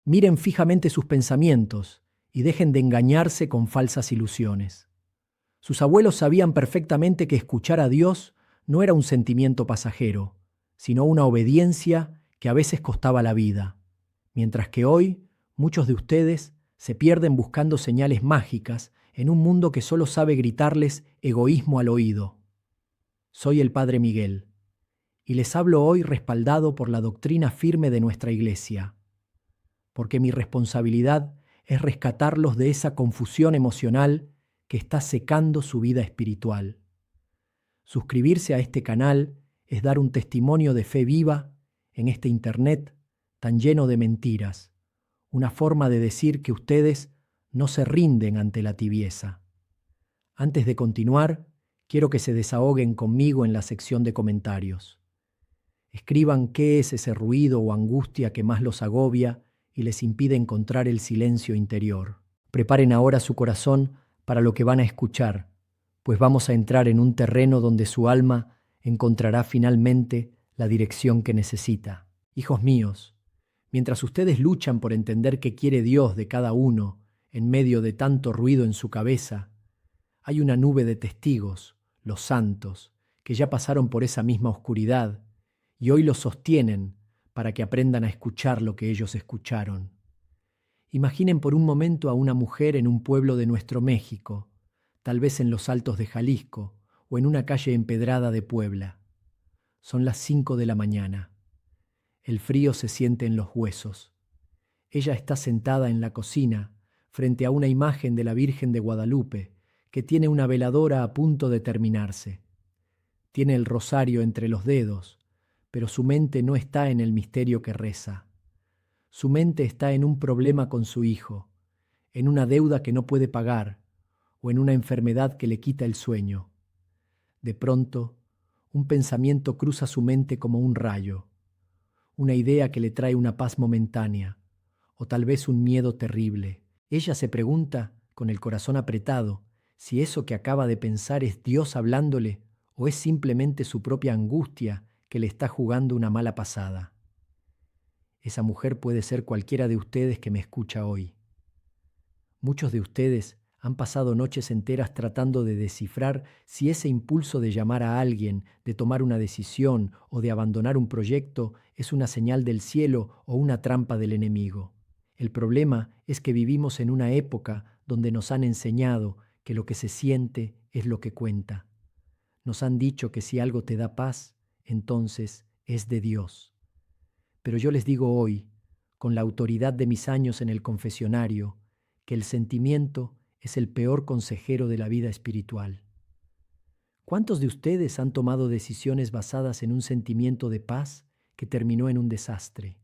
Miren fijamente sus pensamientos y dejen de engañarse con falsas ilusiones. Sus abuelos sabían perfectamente que escuchar a Dios no era un sentimiento pasajero, sino una obediencia que a veces costaba la vida, mientras que hoy muchos de ustedes se pierden buscando señales mágicas en un mundo que solo sabe gritarles egoísmo al oído. Soy el Padre Miguel, y les hablo hoy respaldado por la doctrina firme de nuestra Iglesia, porque mi responsabilidad es rescatarlos de esa confusión emocional que está secando su vida espiritual. Suscribirse a este canal es dar un testimonio de fe viva en este Internet tan lleno de mentiras, una forma de decir que ustedes no se rinden ante la tibieza. Antes de continuar, quiero que se desahoguen conmigo en la sección de comentarios. Escriban qué es ese ruido o angustia que más los agobia y les impide encontrar el silencio interior. Preparen ahora su corazón para lo que van a escuchar, pues vamos a entrar en un terreno donde su alma encontrará finalmente la dirección que necesita. Hijos míos, mientras ustedes luchan por entender qué quiere Dios de cada uno en medio de tanto ruido en su cabeza, hay una nube de testigos, los santos, que ya pasaron por esa misma oscuridad y hoy los sostienen para que aprendan a escuchar lo que ellos escucharon. Imaginen por un momento a una mujer en un pueblo de nuestro México, tal vez en los Altos de Jalisco o en una calle empedrada de Puebla. Son las 5 de la mañana. El frío se siente en los huesos. Ella está sentada en la cocina, frente a una imagen de la Virgen de Guadalupe, que tiene una veladora a punto de terminarse. Tiene el rosario entre los dedos, pero su mente no está en el misterio que reza. Su mente está en un problema con su hijo, en una deuda que no puede pagar o en una enfermedad que le quita el sueño. De pronto, un pensamiento cruza su mente como un rayo, una idea que le trae una paz momentánea o tal vez un miedo terrible. Ella se pregunta, con el corazón apretado, si eso que acaba de pensar es Dios hablándole o es simplemente su propia angustia que le está jugando una mala pasada. Esa mujer puede ser cualquiera de ustedes que me escucha hoy. Muchos de ustedes han pasado noches enteras tratando de descifrar si ese impulso de llamar a alguien, de tomar una decisión o de abandonar un proyecto es una señal del cielo o una trampa del enemigo. El problema es que vivimos en una época donde nos han enseñado que lo que se siente es lo que cuenta. Nos han dicho que si algo te da paz, entonces es de Dios. Pero yo les digo hoy, con la autoridad de mis años en el confesionario, que el sentimiento es el peor consejero de la vida espiritual. ¿Cuántos de ustedes han tomado decisiones basadas en un sentimiento de paz que terminó en un desastre?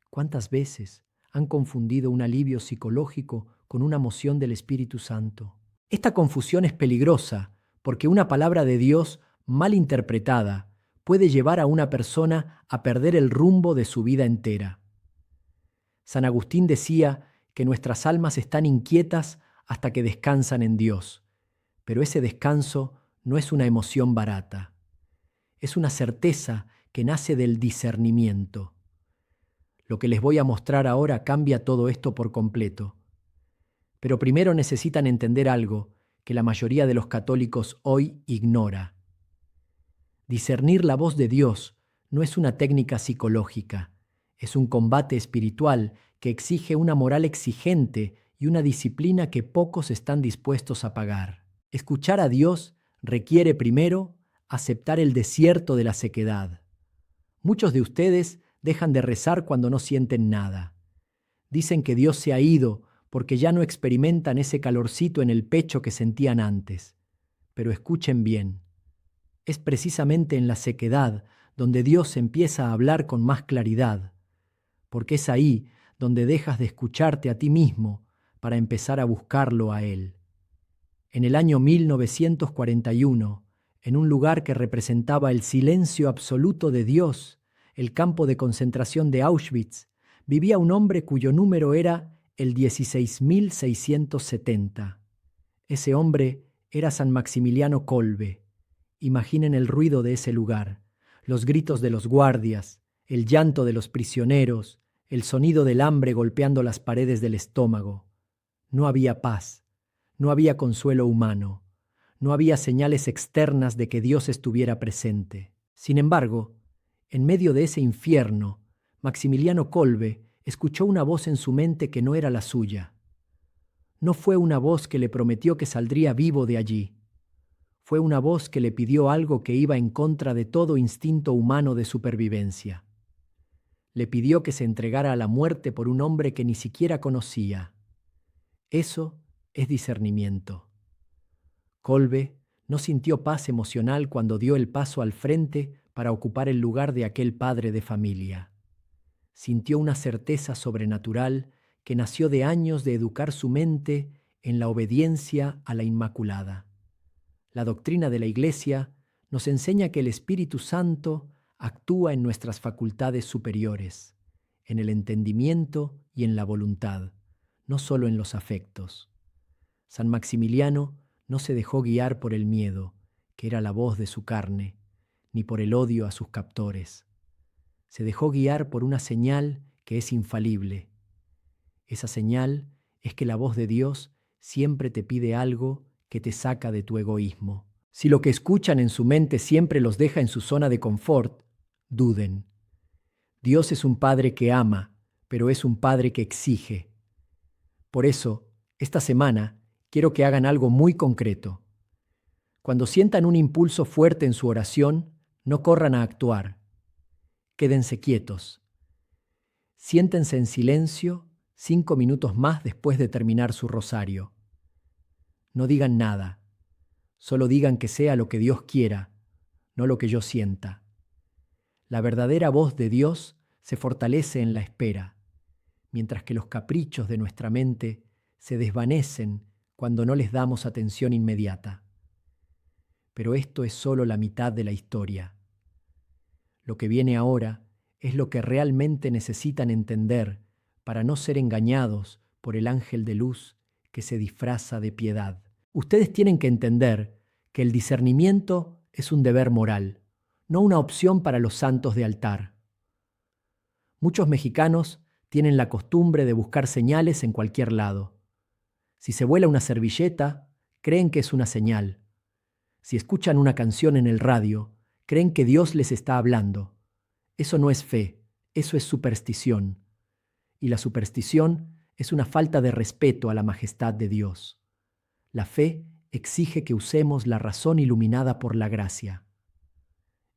¿Cuántas veces han confundido un alivio psicológico con una moción del Espíritu Santo? Esta confusión es peligrosa porque una palabra de Dios mal interpretada puede llevar a una persona a perder el rumbo de su vida entera. San Agustín decía que nuestras almas están inquietas hasta que descansan en Dios, pero ese descanso no es una emoción barata. Es una certeza que nace del discernimiento. Lo que les voy a mostrar ahora cambia todo esto por completo. Pero primero necesitan entender algo que la mayoría de los católicos hoy ignora. Discernir la voz de Dios no es una técnica psicológica, es un combate espiritual que exige una moral exigente y una disciplina que pocos están dispuestos a pagar. Escuchar a Dios requiere primero aceptar el desierto de la sequedad. Muchos de ustedes dejan de rezar cuando no sienten nada. Dicen que Dios se ha ido porque ya no experimentan ese calorcito en el pecho que sentían antes. Pero escuchen bien. Es precisamente en la sequedad donde Dios empieza a hablar con más claridad, porque es ahí donde dejas de escucharte a ti mismo para empezar a buscarlo a Él. En el año 1941, en un lugar que representaba el silencio absoluto de Dios, el campo de concentración de Auschwitz, vivía un hombre cuyo número era el 16.670. Ese hombre era San Maximiliano Kolbe. Imaginen el ruido de ese lugar, los gritos de los guardias, el llanto de los prisioneros, el sonido del hambre golpeando las paredes del estómago. No había paz, no había consuelo humano, no había señales externas de que Dios estuviera presente. Sin embargo, en medio de ese infierno, Maximiliano Kolbe escuchó una voz en su mente que no era la suya. No fue una voz que le prometió que saldría vivo de allí. Fue una voz que le pidió algo que iba en contra de todo instinto humano de supervivencia. Le pidió que se entregara a la muerte por un hombre que ni siquiera conocía. Eso es discernimiento. Kolbe no sintió paz emocional cuando dio el paso al frente para ocupar el lugar de aquel padre de familia. Sintió una certeza sobrenatural que nació de años de educar su mente en la obediencia a la Inmaculada. La doctrina de la Iglesia nos enseña que el Espíritu Santo actúa en nuestras facultades superiores, en el entendimiento y en la voluntad, no solo en los afectos. San Maximiliano no se dejó guiar por el miedo, que era la voz de su carne, ni por el odio a sus captores. Se dejó guiar por una señal que es infalible. Esa señal es que la voz de Dios siempre te pide algo que te saca de tu egoísmo. Si lo que escuchan en su mente siempre los deja en su zona de confort, duden. Dios es un Padre que ama, pero es un Padre que exige. Por eso, esta semana, quiero que hagan algo muy concreto. Cuando sientan un impulso fuerte en su oración, no corran a actuar. Quédense quietos. Siéntense en silencio 5 minutos más después de terminar su rosario. No digan nada. Solo digan que sea lo que Dios quiera, no lo que yo sienta. La verdadera voz de Dios se fortalece en la espera, mientras que los caprichos de nuestra mente se desvanecen cuando no les damos atención inmediata. Pero esto es solo la mitad de la historia. Lo que viene ahora es lo que realmente necesitan entender para no ser engañados por el ángel de luz que se disfraza de piedad. Ustedes tienen que entender que el discernimiento es un deber moral, no una opción para los santos de altar. Muchos mexicanos tienen la costumbre de buscar señales en cualquier lado. Si se vuela una servilleta, creen que es una señal. Si escuchan una canción en el radio, creen que Dios les está hablando. Eso no es fe, eso es superstición. Y la superstición es una falta de respeto a la majestad de Dios. La fe exige que usemos la razón iluminada por la gracia.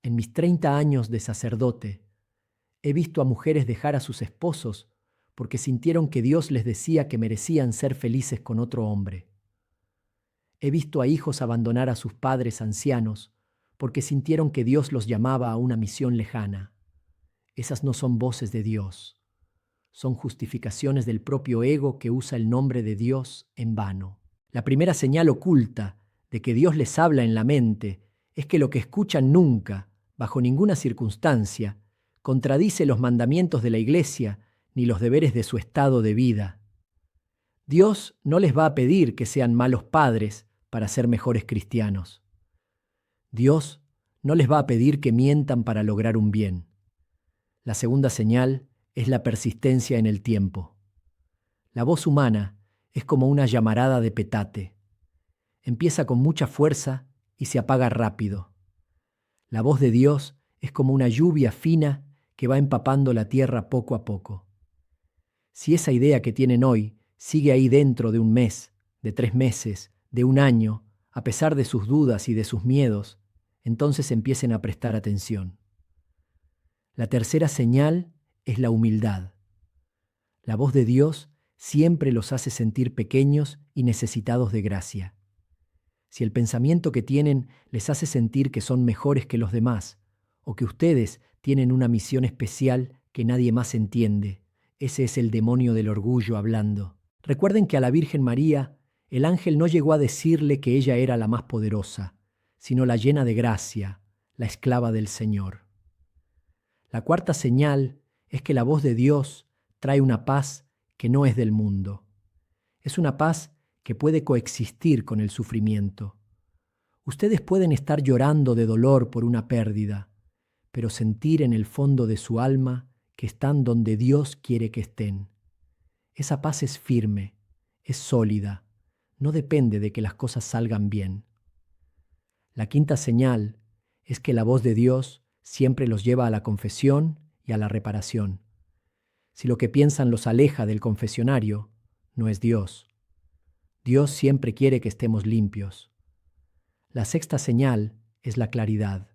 En mis 30 años de sacerdote, he visto a mujeres dejar a sus esposos porque sintieron que Dios les decía que merecían ser felices con otro hombre. He visto a hijos abandonar a sus padres ancianos porque sintieron que Dios los llamaba a una misión lejana. Esas no son voces de Dios. Son justificaciones del propio ego que usa el nombre de Dios en vano. La primera señal oculta de que Dios les habla en la mente es que lo que escuchan nunca, bajo ninguna circunstancia, contradice los mandamientos de la Iglesia ni los deberes de su estado de vida. Dios no les va a pedir que sean malos padres para ser mejores cristianos. Dios no les va a pedir que mientan para lograr un bien. La segunda señal es la persistencia en el tiempo. La voz humana es como una llamarada de petate. Empieza con mucha fuerza y se apaga rápido. La voz de Dios es como una lluvia fina que va empapando la tierra poco a poco. Si esa idea que tienen hoy sigue ahí dentro de un mes, de 3 meses, de un año, a pesar de sus dudas y de sus miedos, entonces empiecen a prestar atención. La tercera señal es la humildad. La voz de Dios siempre los hace sentir pequeños y necesitados de gracia. Si el pensamiento que tienen les hace sentir que son mejores que los demás, o que ustedes tienen una misión especial que nadie más entiende, ese es el demonio del orgullo hablando. Recuerden que a la Virgen María, el ángel no llegó a decirle que ella era la más poderosa, sino la llena de gracia, la esclava del Señor. La cuarta señal es que la voz de Dios trae una paz que no es del mundo. Es una paz que puede coexistir con el sufrimiento. Ustedes pueden estar llorando de dolor por una pérdida, pero sentir en el fondo de su alma que están donde Dios quiere que estén. Esa paz es firme, es sólida, no depende de que las cosas salgan bien. La quinta señal es que la voz de Dios siempre los lleva a la confesión y a la reparación. Si lo que piensan los aleja del confesionario, no es Dios. Dios siempre quiere que estemos limpios. La sexta señal es la claridad.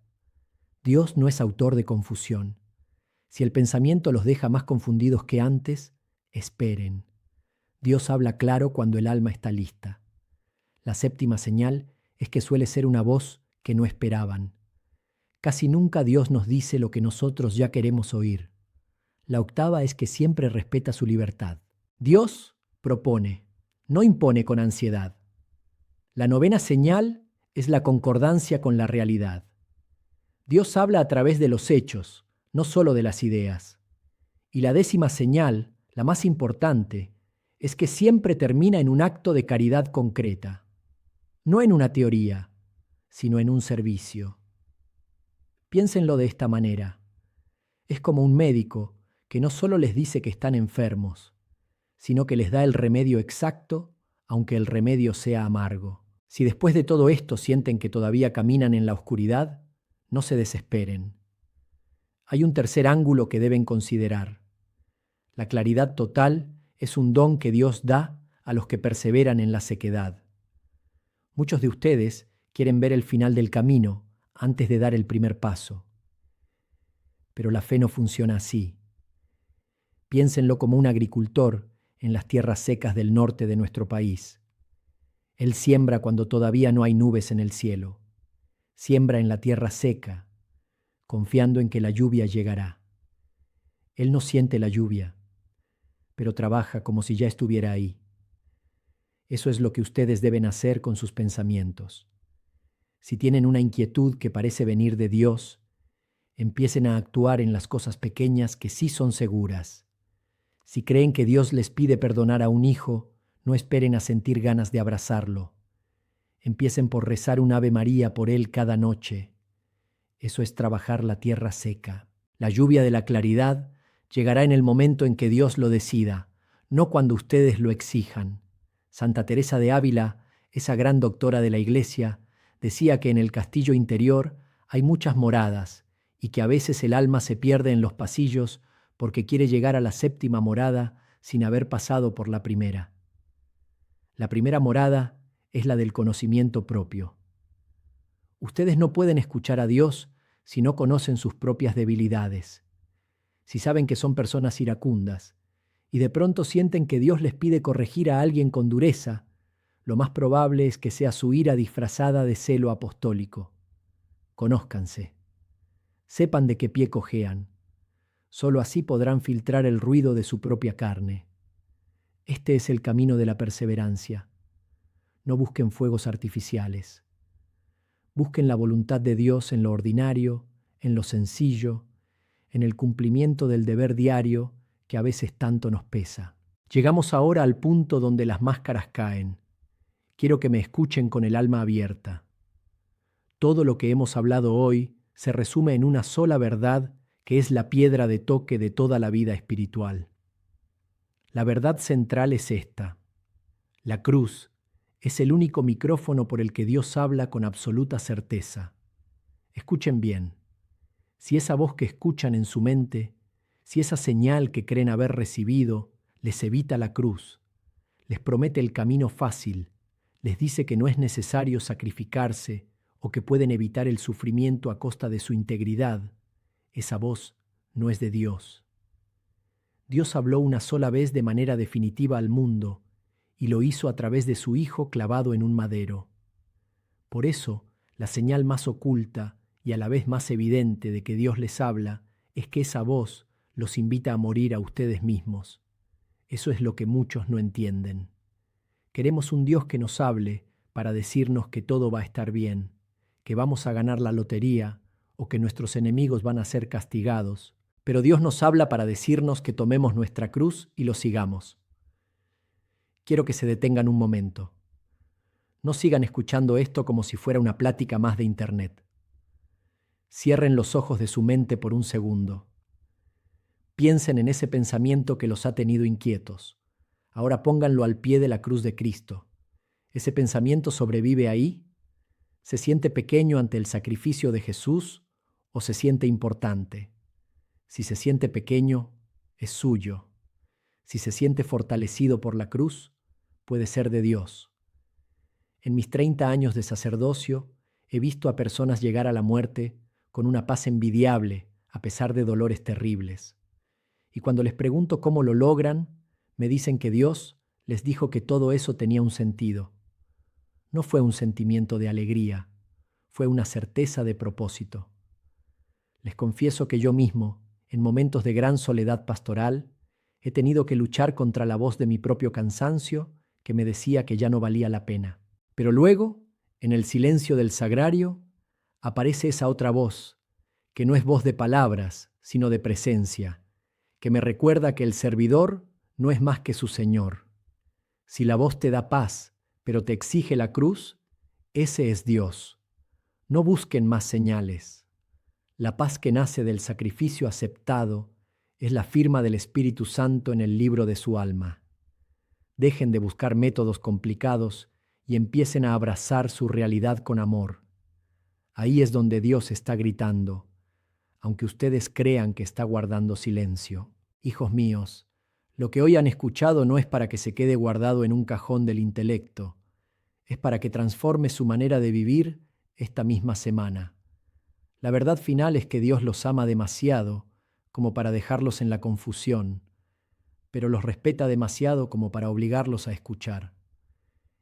Dios no es autor de confusión. Si el pensamiento los deja más confundidos que antes, esperen. Dios habla claro cuando el alma está lista. La séptima señal es que suele ser una voz que no esperaban. Casi nunca Dios nos dice lo que nosotros ya queremos oír. La octava es que siempre respeta su libertad. Dios propone, no impone con ansiedad. La novena señal es la concordancia con la realidad. Dios habla a través de los hechos, no solo de las ideas. Y la décima señal, la más importante, es que siempre termina en un acto de caridad concreta. No en una teoría, sino en un servicio. Piénsenlo de esta manera. Es como un médico que no solo les dice que están enfermos, sino que les da el remedio exacto, aunque el remedio sea amargo. Si después de todo esto sienten que todavía caminan en la oscuridad, no se desesperen. Hay un tercer ángulo que deben considerar. La claridad total es un don que Dios da a los que perseveran en la sequedad. Muchos de ustedes quieren ver el final del camino antes de dar el primer paso. Pero la fe no funciona así. Piénsenlo como un agricultor en las tierras secas del norte de nuestro país. Él siembra cuando todavía no hay nubes en el cielo. Siembra en la tierra seca, confiando en que la lluvia llegará. Él no siente la lluvia, pero trabaja como si ya estuviera ahí. Eso es lo que ustedes deben hacer con sus pensamientos. Si tienen una inquietud que parece venir de Dios, empiecen a actuar en las cosas pequeñas que sí son seguras. Si creen que Dios les pide perdonar a un hijo, no esperen a sentir ganas de abrazarlo. Empiecen por rezar un Ave María por él cada noche. Eso es trabajar la tierra seca. La lluvia de la claridad llegará en el momento en que Dios lo decida, no cuando ustedes lo exijan. Santa Teresa de Ávila, esa gran doctora de la Iglesia, decía que en el castillo interior hay muchas moradas y que a veces el alma se pierde en los pasillos porque quiere llegar a la séptima morada sin haber pasado por la primera. La primera morada es la del conocimiento propio. Ustedes no pueden escuchar a Dios si no conocen sus propias debilidades. Si saben que son personas iracundas y de pronto sienten que Dios les pide corregir a alguien con dureza, lo más probable es que sea su ira disfrazada de celo apostólico. Conózcanse. Sepan de qué pie cojean. Solo así podrán filtrar el ruido de su propia carne. Este es el camino de la perseverancia. No busquen fuegos artificiales. Busquen la voluntad de Dios en lo ordinario, en lo sencillo, en el cumplimiento del deber diario que a veces tanto nos pesa. Llegamos ahora al punto donde las máscaras caen. Quiero que me escuchen con el alma abierta. Todo lo que hemos hablado hoy se resume en una sola verdad que es la piedra de toque de toda la vida espiritual. La verdad central es esta. La cruz es el único micrófono por el que Dios habla con absoluta certeza. Escuchen bien. Si esa voz que escuchan en su mente, si esa señal que creen haber recibido les evita la cruz, les promete el camino fácil, les dice que no es necesario sacrificarse o que pueden evitar el sufrimiento a costa de su integridad, esa voz no es de Dios. Dios habló una sola vez de manera definitiva al mundo y lo hizo a través de su Hijo clavado en un madero. Por eso, la señal más oculta y a la vez más evidente de que Dios les habla es que esa voz los invita a morir a ustedes mismos. Eso es lo que muchos no entienden. Queremos un Dios que nos hable para decirnos que todo va a estar bien, que vamos a ganar la lotería o que nuestros enemigos van a ser castigados. Pero Dios nos habla para decirnos que tomemos nuestra cruz y lo sigamos. Quiero que se detengan un momento. No sigan escuchando esto como si fuera una plática más de internet. Cierren los ojos de su mente por un segundo. Piensen en ese pensamiento que los ha tenido inquietos. Ahora pónganlo al pie de la cruz de Cristo. ¿Ese pensamiento sobrevive ahí? ¿Se siente pequeño ante el sacrificio de Jesús o se siente importante? Si se siente pequeño, es suyo. Si se siente fortalecido por la cruz, puede ser de Dios. En mis 30 años de sacerdocio, he visto a personas llegar a la muerte con una paz envidiable a pesar de dolores terribles. Y cuando les pregunto cómo lo logran, me dicen que Dios les dijo que todo eso tenía un sentido. No fue un sentimiento de alegría, fue una certeza de propósito. Les confieso que yo mismo, en momentos de gran soledad pastoral, he tenido que luchar contra la voz de mi propio cansancio que me decía que ya no valía la pena. Pero luego, en el silencio del sagrario, aparece esa otra voz, que no es voz de palabras, sino de presencia, que me recuerda que el servidor no es más que su Señor. Si la voz te da paz, pero te exige la cruz, ese es Dios. No busquen más señales. La paz que nace del sacrificio aceptado es la firma del Espíritu Santo en el libro de su alma. Dejen de buscar métodos complicados y empiecen a abrazar su realidad con amor. Ahí es donde Dios está gritando, aunque ustedes crean que está guardando silencio. Hijos míos, lo que hoy han escuchado no es para que se quede guardado en un cajón del intelecto, es para que transforme su manera de vivir esta misma semana. La verdad final es que Dios los ama demasiado como para dejarlos en la confusión, pero los respeta demasiado como para obligarlos a escuchar.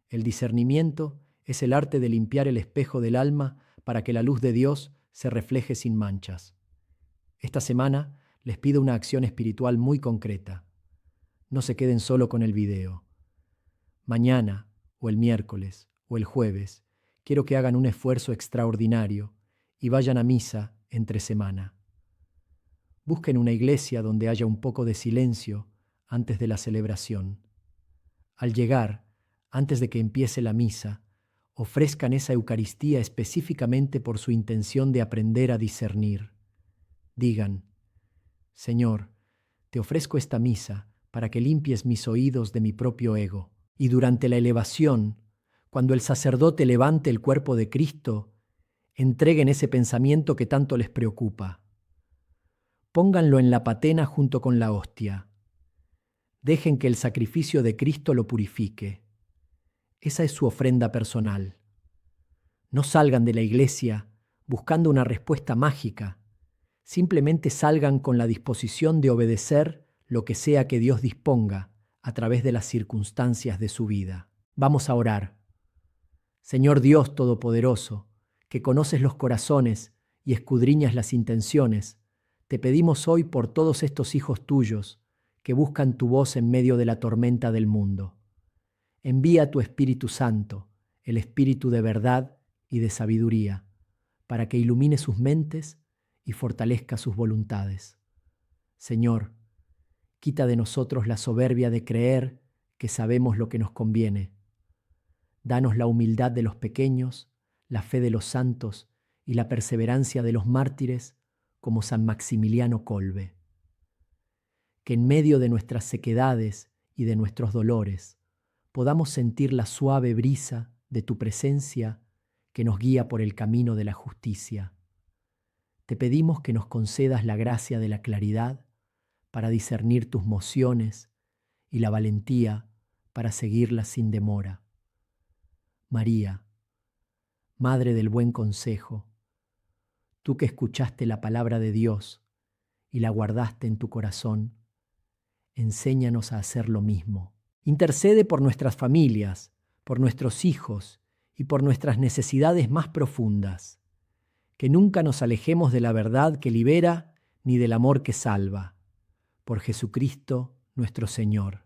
El discernimiento es el arte de limpiar el espejo del alma para que la luz de Dios se refleje sin manchas. Esta semana les pido una acción espiritual muy concreta. No se queden solo con el video. Mañana, o el miércoles, o el jueves, quiero que hagan un esfuerzo extraordinario y vayan a misa entre semana. Busquen una iglesia donde haya un poco de silencio antes de la celebración. Al llegar, antes de que empiece la misa, ofrezcan esa Eucaristía específicamente por su intención de aprender a discernir. Digan: Señor, te ofrezco esta misa para que limpies mis oídos de mi propio ego. Y durante la elevación, cuando el sacerdote levante el cuerpo de Cristo, entreguen ese pensamiento que tanto les preocupa. Pónganlo en la patena junto con la hostia. Dejen que el sacrificio de Cristo lo purifique. Esa es su ofrenda personal. No salgan de la iglesia buscando una respuesta mágica. Simplemente salgan con la disposición de obedecer lo que sea que Dios disponga a través de las circunstancias de su vida. Vamos a orar. Señor Dios Todopoderoso, que conoces los corazones y escudriñas las intenciones, te pedimos hoy por todos estos hijos tuyos que buscan tu voz en medio de la tormenta del mundo. Envía tu Espíritu Santo, el Espíritu de verdad y de sabiduría, para que ilumine sus mentes y fortalezca sus voluntades. Señor, quita de nosotros la soberbia de creer que sabemos lo que nos conviene. Danos la humildad de los pequeños, la fe de los santos y la perseverancia de los mártires como San Maximiliano Kolbe. Que en medio de nuestras sequedades y de nuestros dolores podamos sentir la suave brisa de tu presencia que nos guía por el camino de la justicia. Te pedimos que nos concedas la gracia de la claridad para discernir tus mociones y la valentía para seguirlas sin demora. María, Madre del Buen Consejo, tú que escuchaste la palabra de Dios y la guardaste en tu corazón, enséñanos a hacer lo mismo. Intercede por nuestras familias, por nuestros hijos y por nuestras necesidades más profundas. Que nunca nos alejemos de la verdad que libera ni del amor que salva. Por Jesucristo nuestro Señor.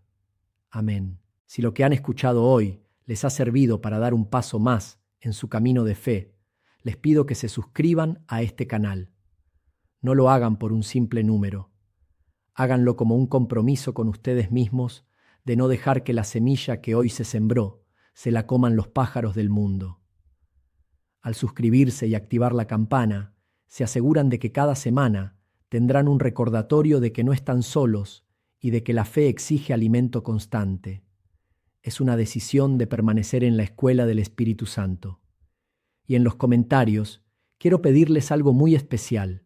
Amén. Si lo que han escuchado hoy les ha servido para dar un paso más en su camino de fe, les pido que se suscriban a este canal. No lo hagan por un simple número. Háganlo como un compromiso con ustedes mismos de no dejar que la semilla que hoy se sembró se la coman los pájaros del mundo. Al suscribirse y activar la campana, se aseguran de que cada semana tendrán un recordatorio de que no están solos y de que la fe exige alimento constante. Es una decisión de permanecer en la escuela del Espíritu Santo. Y en los comentarios quiero pedirles algo muy especial.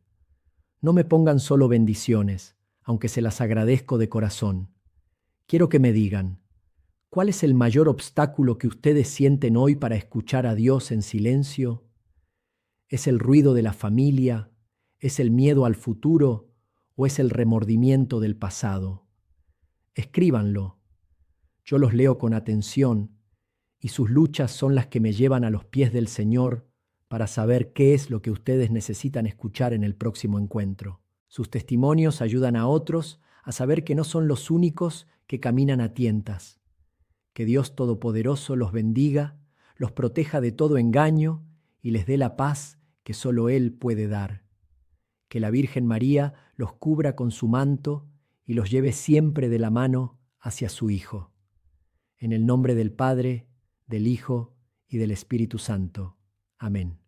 No me pongan solo bendiciones, aunque se las agradezco de corazón. Quiero que me digan, ¿cuál es el mayor obstáculo que ustedes sienten hoy para escuchar a Dios en silencio? ¿Es el ruido de la familia? ¿Es el miedo al futuro? ¿O es el remordimiento del pasado? Escríbanlo. Yo los leo con atención y sus luchas son las que me llevan a los pies del Señor para saber qué es lo que ustedes necesitan escuchar en el próximo encuentro. Sus testimonios ayudan a otros a saber que no son los únicos que caminan a tientas. Que Dios Todopoderoso los bendiga, los proteja de todo engaño y les dé la paz que solo Él puede dar. Que la Virgen María los cubra con su manto y los lleve siempre de la mano hacia su Hijo. En el nombre del Padre, del Hijo y del Espíritu Santo. Amén.